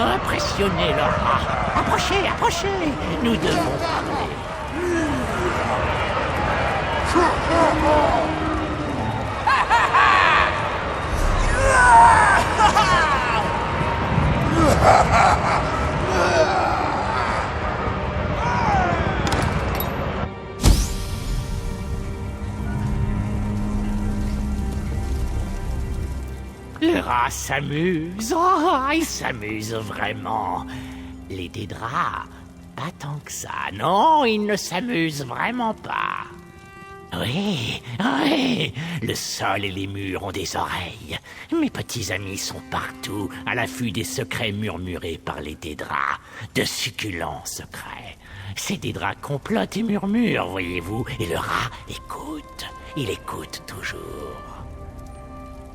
impressionner le rat. Approchez, approchez, nous devons parler. Le rat s'amuse. Oh, il s'amuse vraiment. Les Dédrats, pas tant que ça. Non, il ne s'amuse vraiment pas. Oui, oui, le sol et les murs ont des oreilles. Mes petits amis sont partout, à l'affût des secrets murmurés par les Dédrats. De succulents secrets. Ces Dédrats complotent et murmurent, voyez-vous, et le rat écoute. Il écoute toujours.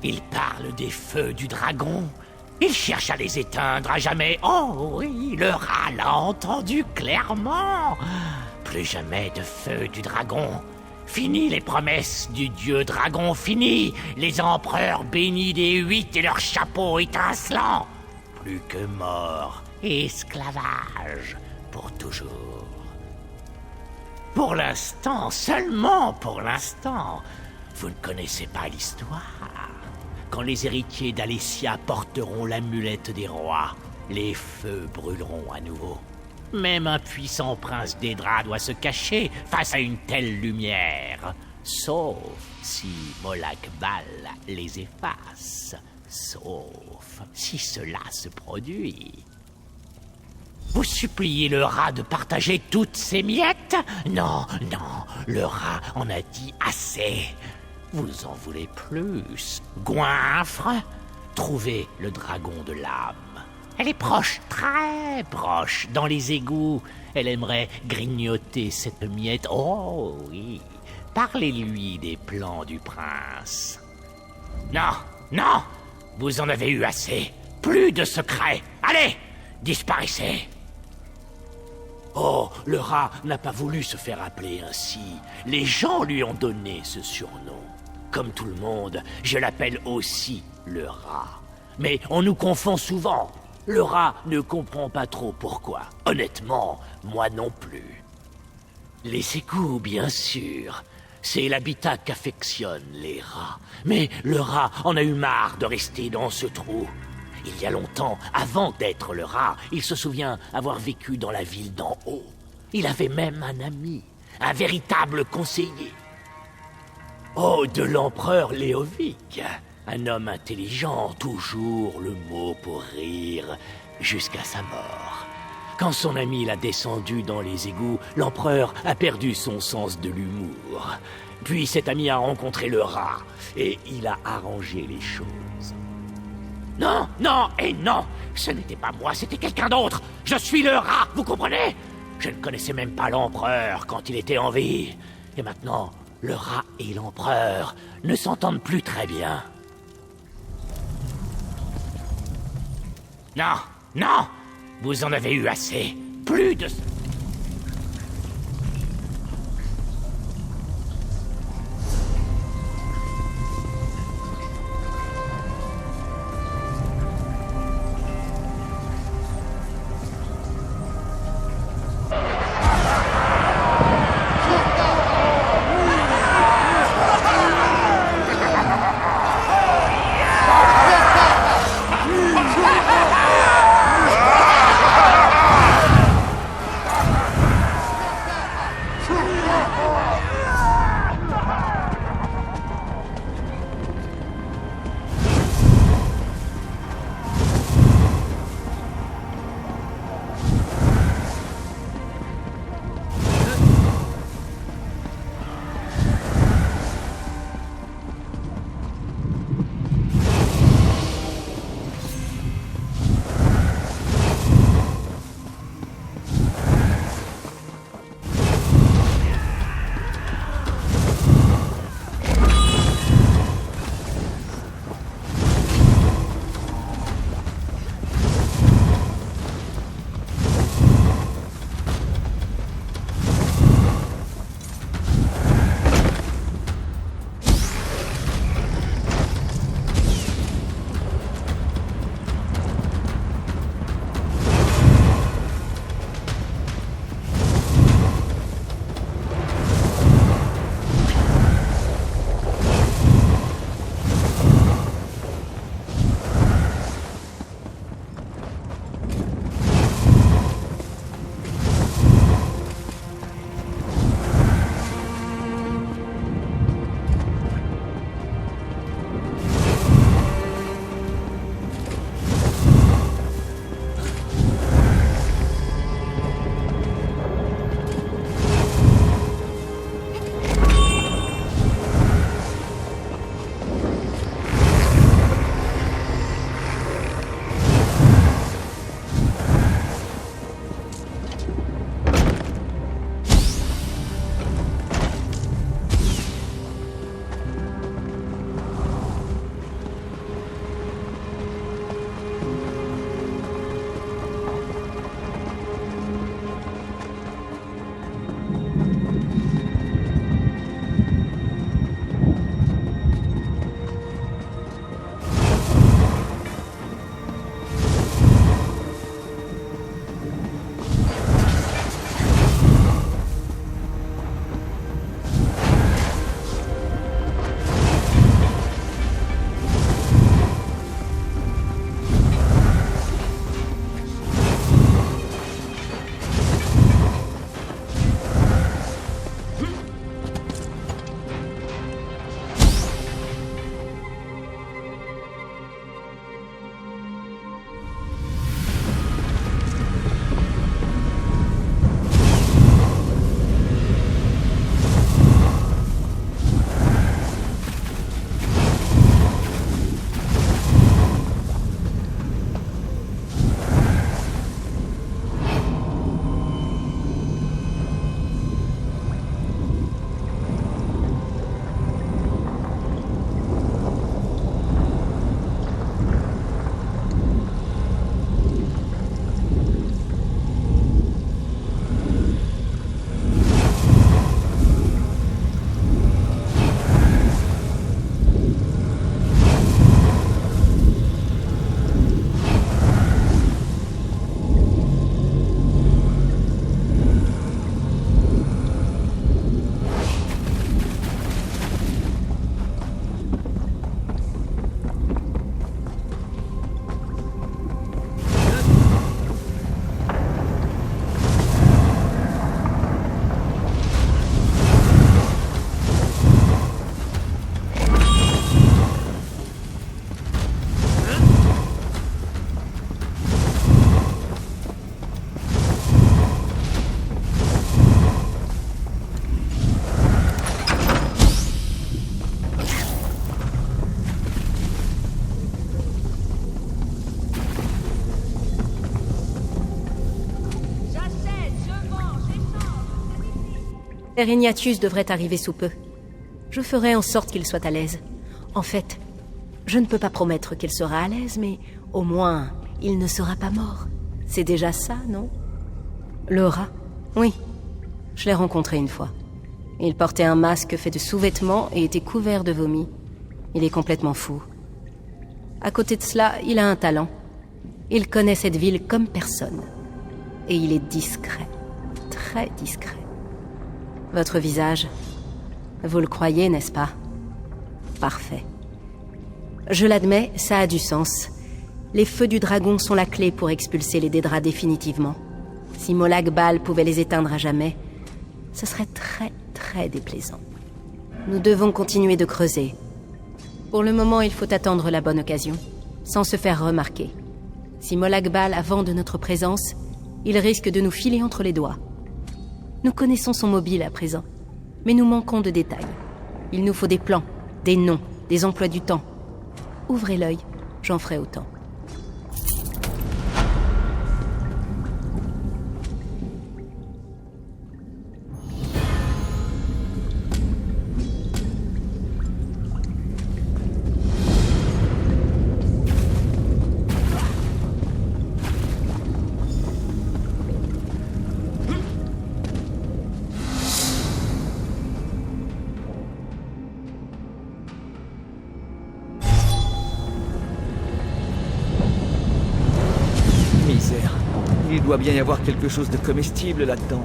Il parle des feux du dragon. Il cherche à les éteindre à jamais. Oh oui, le rat l'a entendu clairement. Plus jamais de feu du dragon. Fini les promesses du dieu dragon, fini les empereurs bénis des 8 et leurs chapeaux étincelants. Plus que mort et esclavage pour toujours. Pour l'instant, seulement pour l'instant, vous ne connaissez pas l'histoire. Quand les héritiers d'Alessia porteront l'amulette des rois, les feux brûleront à nouveau. Même un puissant prince Dédra doit se cacher face à une telle lumière. Sauf si Molag Bal les efface. Sauf si cela se produit. Vous suppliez le rat de partager toutes ses miettes? Non, non, le rat en a dit assez. Vous en voulez plus. Goinfre, trouvez le dragon de l'âme. Elle est proche, très proche, dans les égouts. Elle aimerait grignoter cette miette. Oh oui, parlez-lui des plans du prince. Non, non, vous en avez eu assez. Plus de secrets. Allez, disparaissez. Oh, le rat n'a pas voulu se faire appeler ainsi. Les gens lui ont donné ce surnom. Comme tout le monde, je l'appelle aussi le rat. Mais on nous confond souvent. Le rat ne comprend pas trop pourquoi. Honnêtement, moi non plus. Les égouts, bien sûr. C'est l'habitat qu'affectionnent les rats. Mais le rat en a eu marre de rester dans ce trou. Il y a longtemps, avant d'être le rat, il se souvient avoir vécu dans la ville d'en haut. Il avait même un ami, un véritable conseiller. Oh, de l'empereur Léovic. Un homme intelligent, toujours le mot pour rire, jusqu'à sa mort. Quand son ami l'a descendu dans les égouts, l'empereur a perdu son sens de l'humour. Puis cet ami a rencontré le rat, et il a arrangé les choses. Non, non et non, ce n'était pas moi, c'était quelqu'un d'autre. Je suis le rat, vous comprenez? Je ne connaissais même pas l'empereur quand il était en vie. Et maintenant, le rat et l'empereur ne s'entendent plus très bien. Non, non, vous en avez eu assez. Plus de... Ignatius devrait arriver sous peu. Je ferai en sorte qu'il soit à l'aise. En fait, je ne peux pas promettre qu'il sera à l'aise, mais au moins, il ne sera pas mort. C'est déjà ça, non? Le rat? Oui. Je l'ai rencontré une fois. Il portait un masque fait de sous-vêtements et était couvert de vomi. Il est complètement fou. À côté de cela, il a un talent. Il connaît cette ville comme personne. Et il est discret. Très discret. Votre visage, vous le croyez, n'est-ce pas? Parfait. Je l'admets, ça a du sens. Les feux du dragon sont la clé pour expulser les Dédras définitivement. Si Molag Bal pouvait les éteindre à jamais, ce serait très, très déplaisant. Nous devons continuer de creuser. Pour le moment, il faut attendre la bonne occasion, sans se faire remarquer. Si Molag Bal a vent de notre présence, il risque de nous filer entre les doigts. Nous connaissons son mobile à présent, mais nous manquons de détails. Il nous faut des plans, des noms, des emplois du temps. Ouvrez l'œil, j'en ferai autant. Misère. Il doit bien y avoir quelque chose de comestible là-dedans.